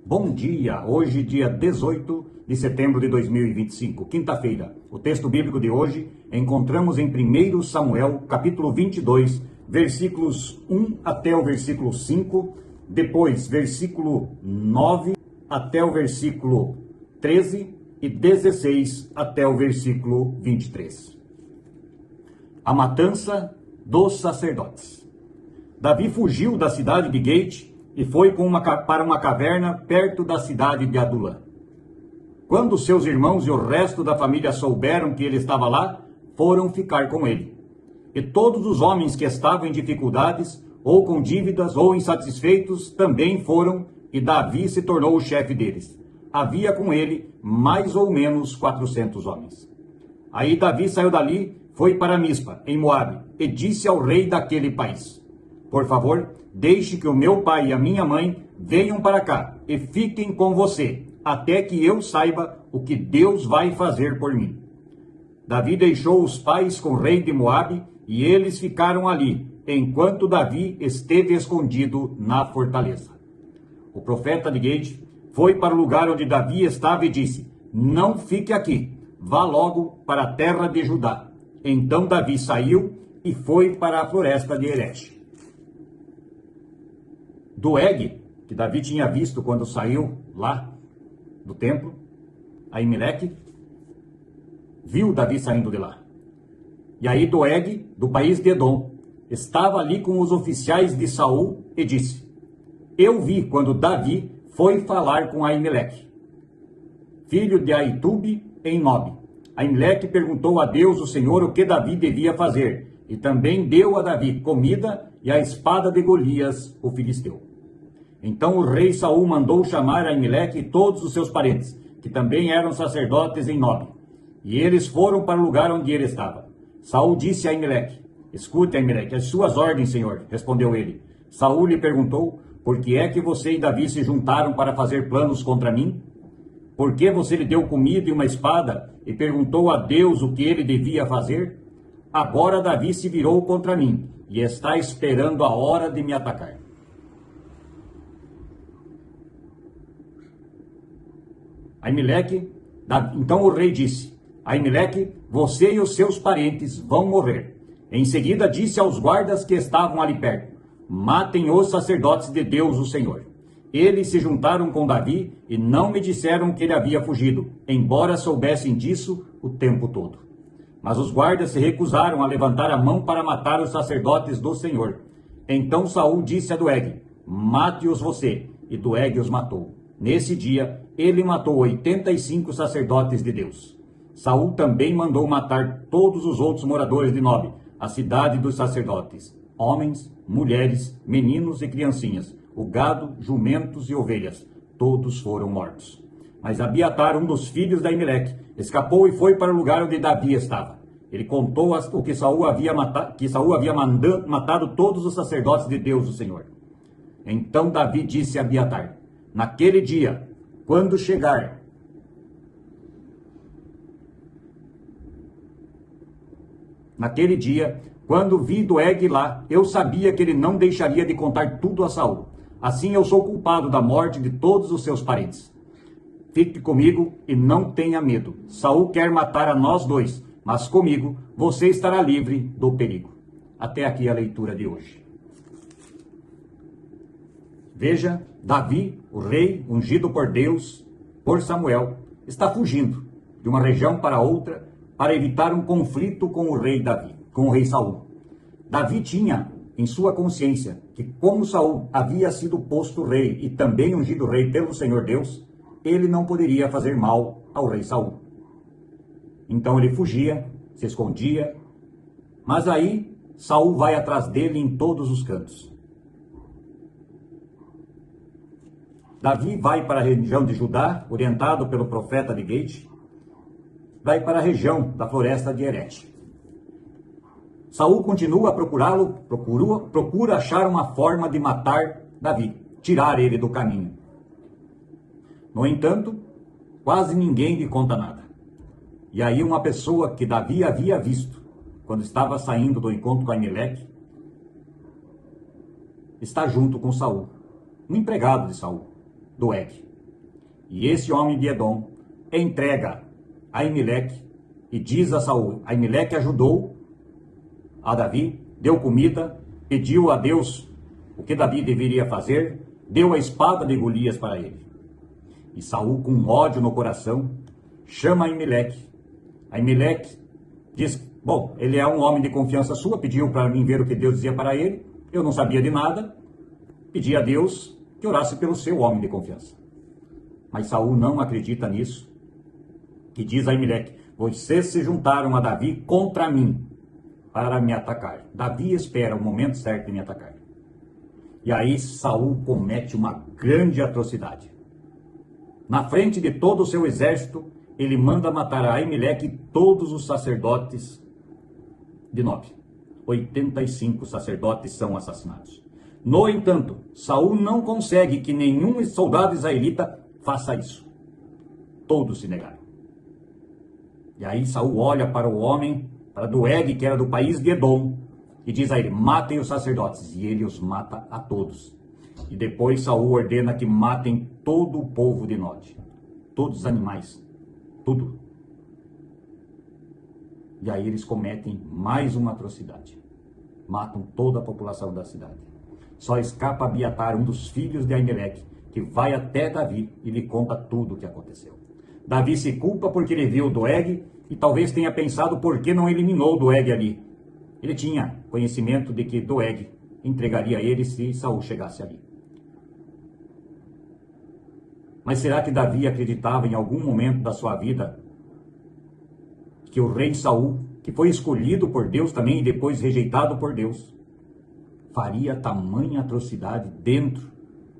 Bom dia, hoje dia 18 de setembro de 2025, quinta-feira. O texto bíblico de hoje encontramos em 1 Samuel, capítulo 22, versículos 1 até o versículo 5, depois versículo 9 até o versículo 13 e 16 até o versículo 23. A matança dos sacerdotes. Davi fugiu da cidade de Gate e foi para uma caverna perto da cidade de Adulã. Quando seus irmãos e o resto da família souberam que ele estava lá, foram ficar com ele. E todos os homens que estavam em dificuldades, ou com dívidas, ou insatisfeitos, também foram, e Davi se tornou o chefe deles. Havia com ele mais ou menos 400 homens. Aí Davi saiu dali, foi para Mispa, em Moabe, e disse ao rei daquele país: por favor, deixe que o meu pai e a minha mãe venham para cá e fiquem com você, até que eu saiba o que Deus vai fazer por mim. Davi deixou os pais com o rei de Moabe e eles ficaram ali, enquanto Davi esteve escondido na fortaleza. O profeta de Gade foi para o lugar onde Davi estava e disse: não fique aqui, vá logo para a terra de Judá. Então Davi saiu e foi para a floresta de Herete. Doeg, que Davi tinha visto quando saiu lá do templo, Aimeleque, viu Davi saindo de lá. E aí Doeg, do país de Edom, estava ali com os oficiais de Saul e disse: eu vi quando Davi foi falar com Aimeleque, filho de Aitube, em Nob. Aimeleque perguntou a Deus, o Senhor, o que Davi devia fazer, e também deu a Davi comida e a espada de Golias, o filisteu. Então o rei Saul mandou chamar Aimeleque e todos os seus parentes, que também eram sacerdotes em Nob. E eles foram para o lugar onde ele estava. Saul disse a Aimeleque: escute, Aimeleque, as suas ordens, senhor, respondeu ele. Saul lhe perguntou: por que é que você e Davi se juntaram para fazer planos contra mim? Por que você lhe deu comida e uma espada e perguntou a Deus o que ele devia fazer? Agora Davi se virou contra mim e está esperando a hora de me atacar. Aimeleque, então o rei disse: Aimeleque, você e os seus parentes vão morrer. Em seguida disse aos guardas que estavam ali perto: matem os sacerdotes de Deus, o Senhor. Eles se juntaram com Davi e não me disseram que ele havia fugido, embora soubessem disso o tempo todo. Mas os guardas se recusaram a levantar a mão para matar os sacerdotes do Senhor. Então Saul disse a Doeg: mate-os você. E Doeg os matou. Nesse dia, ele matou 85 sacerdotes de Deus. Saul também mandou matar todos os outros moradores de Nob, a cidade dos sacerdotes, homens, mulheres, meninos e criancinhas, o gado, jumentos e ovelhas. Todos foram mortos. Mas Abiatar, um dos filhos de Aimeleque, escapou e foi para o lugar onde Davi estava. Ele contou o que Saul havia matado todos os sacerdotes de Deus, o Senhor. Então Davi disse a Abiatar: naquele dia, quando chegar, quando vi Doeg lá, eu sabia que ele não deixaria de contar tudo a Saul. Assim eu sou culpado da morte de todos os seus parentes. Fique comigo e não tenha medo. Saul quer matar a nós dois, mas comigo você estará livre do perigo. Até aqui a leitura de hoje. Veja, Davi, o rei ungido por Deus, por Samuel, está fugindo de uma região para outra para evitar um conflito com o rei Davi, com o rei Saul. Davi tinha em sua consciência que, como Saul havia sido posto rei e também ungido rei pelo Senhor Deus, ele não poderia fazer mal ao rei Saul. Então ele fugia, se escondia, mas aí Saul vai atrás dele em todos os cantos. Davi vai para a região de Judá, orientado pelo profeta de Gade, vai para a região da floresta de Herete. Saul continua a procurá-lo, procura achar uma forma de matar Davi, tirar ele do caminho. No entanto, quase ninguém lhe conta nada. E aí uma pessoa que Davi havia visto quando estava saindo do encontro com Aimeleque, está junto com Saul, um empregado de Saul, Doeg. E esse homem de Edom entrega a Aimeleque e diz a Saul: Aimeleque ajudou a Davi, deu comida, pediu a Deus o que Davi deveria fazer, deu a espada de Golias para ele. E Saul, com ódio no coração, chama Aimeleque. Aimeleque diz: bom, ele é um homem de confiança sua, pediu para mim ver o que Deus dizia para ele, eu não sabia de nada, pedi a Deus que orasse pelo seu homem de confiança. Mas Saul não acredita nisso, e diz a Aimeleque: vocês se juntaram a Davi contra mim, para me atacar. Davi espera o momento certo de me atacar. E aí Saul comete uma grande atrocidade. Na frente de todo o seu exército, ele manda matar a Aimeleque e todos os sacerdotes de Nob. 85 sacerdotes são assassinados. No entanto, Saul não consegue que nenhum soldado israelita faça isso. Todos se negaram. E aí Saul olha para o homem, para Doeg, que era do país de Edom, e diz a ele: matem os sacerdotes. E ele os mata a todos. E depois Saul ordena que matem todo o povo de Nob, todos os animais, tudo. E aí eles cometem mais uma atrocidade. Matam toda a população da cidade. Só escapa Abiatar, um dos filhos de Aimeleque, que vai até Davi e lhe conta tudo o que aconteceu. Davi se culpa porque ele viu Doeg e talvez tenha pensado por que não eliminou Doeg ali. Ele tinha conhecimento de que Doeg entregaria ele se Saul chegasse ali. Mas será que Davi acreditava em algum momento da sua vida que o rei Saul, que foi escolhido por Deus também e depois rejeitado por Deus, faria tamanha atrocidade dentro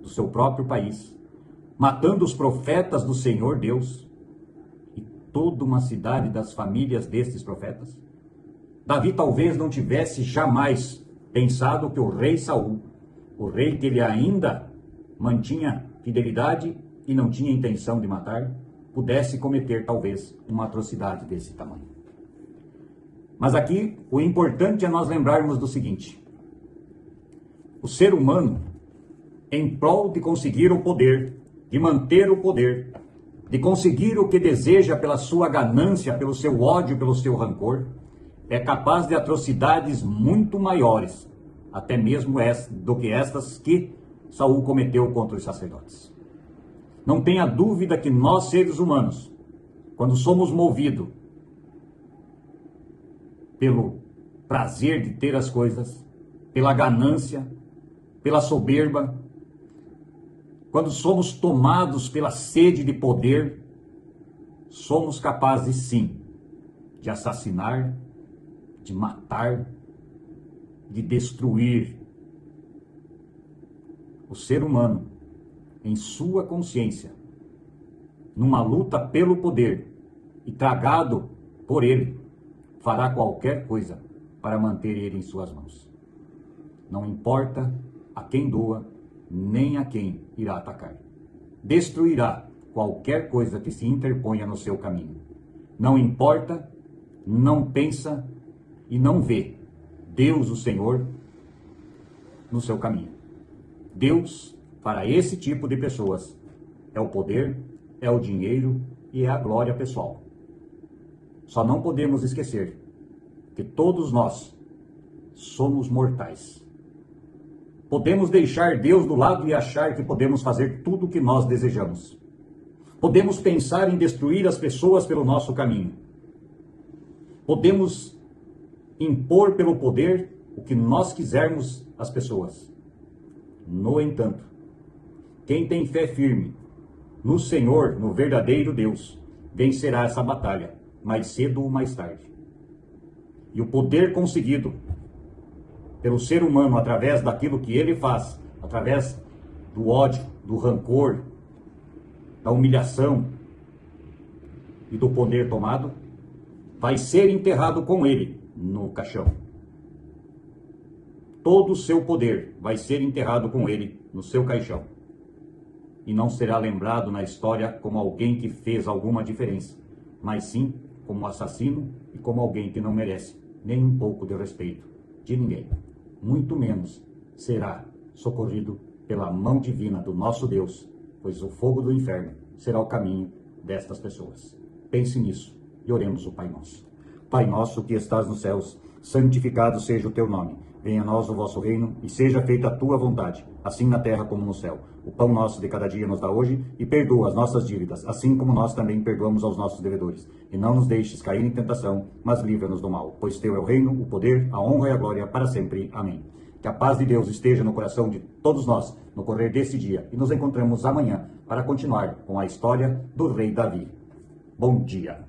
do seu próprio país, matando os profetas do Senhor Deus e toda uma cidade das famílias destes profetas? Davi talvez não tivesse jamais pensado que o rei Saul, o rei que ele ainda mantinha fidelidade e não tinha intenção de matar, pudesse cometer talvez uma atrocidade desse tamanho. Mas aqui o importante é nós lembrarmos do seguinte: o ser humano, em prol de conseguir o poder, de manter o poder, de conseguir o que deseja pela sua ganância, pelo seu ódio, pelo seu rancor, é capaz de atrocidades muito maiores, até mesmo do que estas que Saul cometeu contra os sacerdotes. Não tenha dúvida que nós, seres humanos, quando somos movidos pelo prazer de ter as coisas, pela ganância, pela soberba, quando somos tomados pela sede de poder, somos capazes sim de assassinar, de matar, de destruir. O ser humano, em sua consciência, numa luta pelo poder e tragado por ele, fará qualquer coisa para manter ele em suas mãos. Não importa a quem doa, nem a quem irá atacar. Destruirá qualquer coisa que se interponha no seu caminho. Não importa, não pensa e não vê Deus, o Senhor, no seu caminho. Deus, para esse tipo de pessoas, é o poder, é o dinheiro e é a glória pessoal. Só não podemos esquecer que todos nós somos mortais. Podemos deixar Deus do lado e achar que podemos fazer tudo o que nós desejamos. Podemos pensar em destruir as pessoas pelo nosso caminho. Podemos impor pelo poder o que nós quisermos às pessoas. No entanto, quem tem fé firme no Senhor, no verdadeiro Deus, vencerá essa batalha, mais cedo ou mais tarde. E o poder conseguido pelo ser humano através daquilo que ele faz, através do ódio, do rancor, da humilhação e do poder tomado, vai ser enterrado com ele no caixão. Todo o seu poder vai ser enterrado com ele no seu caixão. E não será lembrado na história como alguém que fez alguma diferença, mas sim como assassino e como alguém que não merece nem um pouco de respeito de ninguém. Muito menos será socorrido pela mão divina do nosso Deus, pois o fogo do inferno será o caminho destas pessoas. Pense nisso e oremos o Pai Nosso. Pai nosso que estás nos céus, santificado seja o teu nome. Venha a nós o vosso reino e seja feita a tua vontade, assim na terra como no céu. O pão nosso de cada dia nos dá hoje e perdoa as nossas dívidas, assim como nós também perdoamos aos nossos devedores. E não nos deixes cair em tentação, mas livra-nos do mal. Pois teu é o reino, o poder, a honra e a glória para sempre. Amém. Que a paz de Deus esteja no coração de todos nós no correr deste dia. E nos encontramos amanhã para continuar com a história do rei Davi. Bom dia.